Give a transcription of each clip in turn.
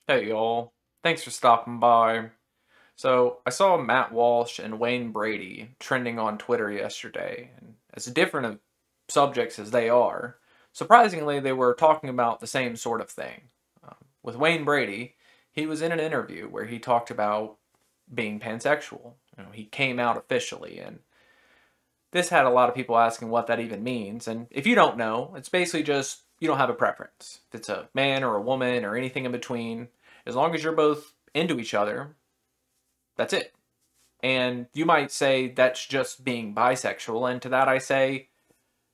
Hey y'all, thanks for stopping by. So, I saw Matt Walsh and Wayne Brady trending on Twitter yesterday, and as different of subjects as they are, surprisingly they were talking about the same sort of thing. With Wayne Brady, he was in an interview where he talked about being pansexual. He came out officially, and this had a lot of people asking what that even means. And if you don't know, it's basically just you don't have a preference. If it's a man or a woman or anything in between, as long as you're both into each other, that's it. And you might say that's just being bisexual. And to that I say,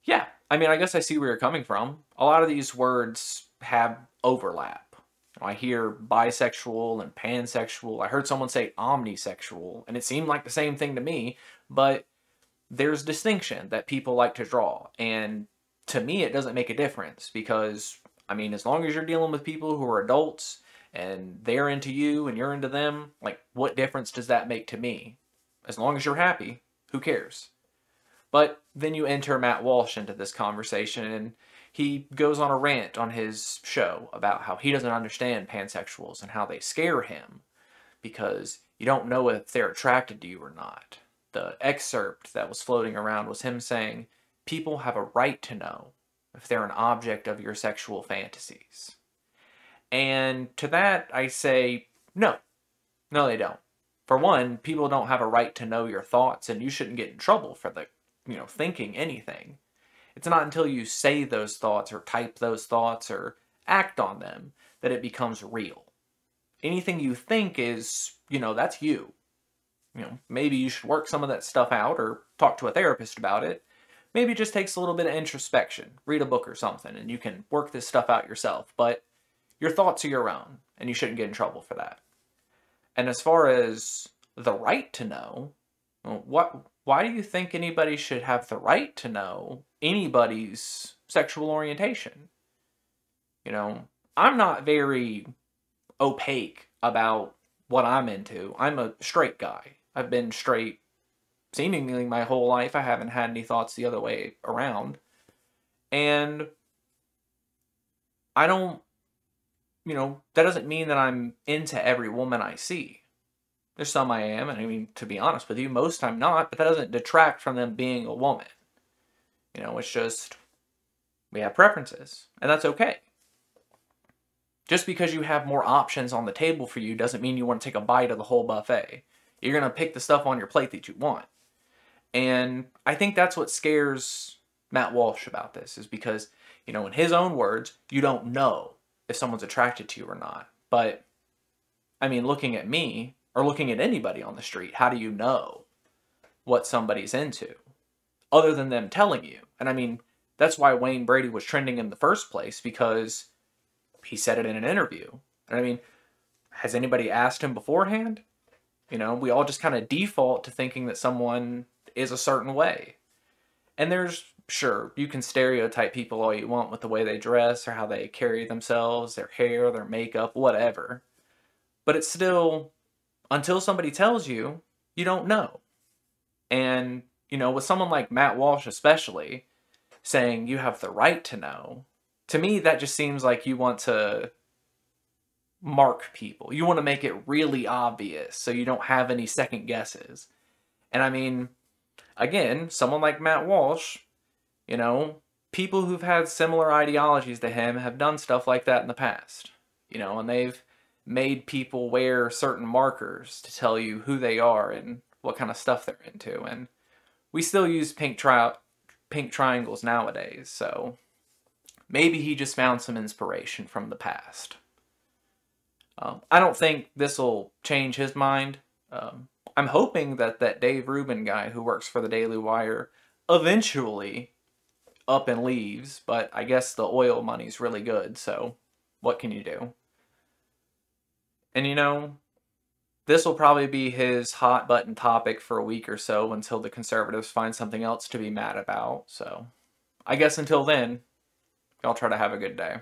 yeah, I mean, I guess I see where you're coming from. A lot of these words have overlap. I hear bisexual and pansexual. I heard someone say omnisexual, and it seemed like the same thing to me, but there's distinction that people like to draw. And to me, it doesn't make a difference because, I mean, as long as you're dealing with people who are adults and they're into you and you're into them, like, what difference does that make to me? As long as you're happy, who cares? But then you enter Matt Walsh into this conversation, and he goes on a rant on his show about how he doesn't understand pansexuals and how they scare him because you don't know if they're attracted to you or not. The excerpt that was floating around was him saying, people have a right to know if they're an object of your sexual fantasies. And to that, I say, no. No, they don't. For one, people don't have a right to know your thoughts, and you shouldn't get in trouble for thinking anything. It's not until you say those thoughts or type those thoughts or act on them that it becomes real. Anything you think is, that's you. Maybe you should work some of that stuff out or talk to a therapist about it. Maybe it just takes a little bit of introspection. Read a book or something, and you can work this stuff out yourself. But your thoughts are your own, and you shouldn't get in trouble for that. And as far as the right to know, why do you think anybody should have the right to know anybody's sexual orientation? I'm not very opaque about what I'm into. I'm a straight guy. I've been straight seemingly my whole life. I haven't had any thoughts the other way around. And I don't, that doesn't mean that I'm into every woman I see. There's some I am, and I mean, to be honest with you, most I'm not, but that doesn't detract from them being a woman. It's just, we have preferences, and that's okay. Just because you have more options on the table for you doesn't mean you want to take a bite of the whole buffet. You're going to pick the stuff on your plate that you want. And I think that's what scares Matt Walsh about this, is because, in his own words, you don't know if someone's attracted to you or not. But, I mean, looking at me, or looking at anybody on the street, how do you know what somebody's into? Other than them telling you. And I mean, that's why Wayne Brady was trending in the first place, because he said it in an interview. And I mean, has anybody asked him beforehand? We all just kind of default to thinking that someone is a certain way. And sure, you can stereotype people all you want with the way they dress or how they carry themselves, their hair, their makeup, whatever. But it's still, until somebody tells you, you don't know. And, with someone like Matt Walsh especially, saying you have the right to know, to me that just seems like you want to mark people. You want to make it really obvious so you don't have any second guesses. And I mean, again, someone like Matt Walsh, people who've had similar ideologies to him have done stuff like that in the past. And they've made people wear certain markers to tell you who they are and what kind of stuff they're into. And we still use pink triangles nowadays, so maybe he just found some inspiration from the past. I don't think this will change his mind. I'm hoping that Dave Rubin guy who works for the Daily Wire eventually up and leaves, but I guess the oil money's really good, so what can you do? And this will probably be his hot button topic for a week or so until the conservatives find something else to be mad about, so I guess until then, y'all try to have a good day.